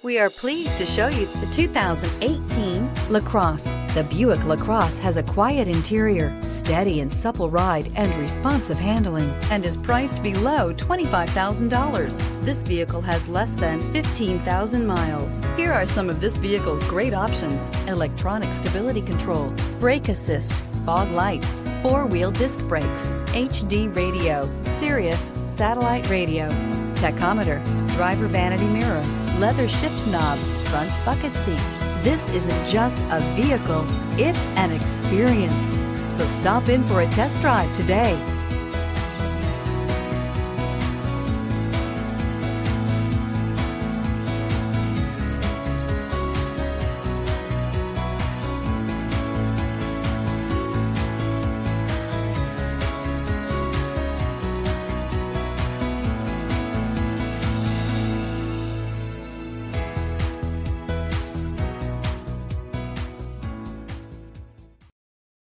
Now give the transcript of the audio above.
We are pleased to show you the 2018 LaCrosse. The Buick LaCrosse has a quiet interior, steady and supple ride, and responsive handling, and is priced below $25,000. This vehicle has less than 15,000 miles. Here are some of this vehicle's great options: electronic stability control, brake assist, fog lights, four-wheel disc brakes, HD radio, Sirius satellite radio, tachometer, driver vanity mirror, leather shift knob, front bucket seats. This isn't just a vehicle, it's an experience. So stop in for a test drive today.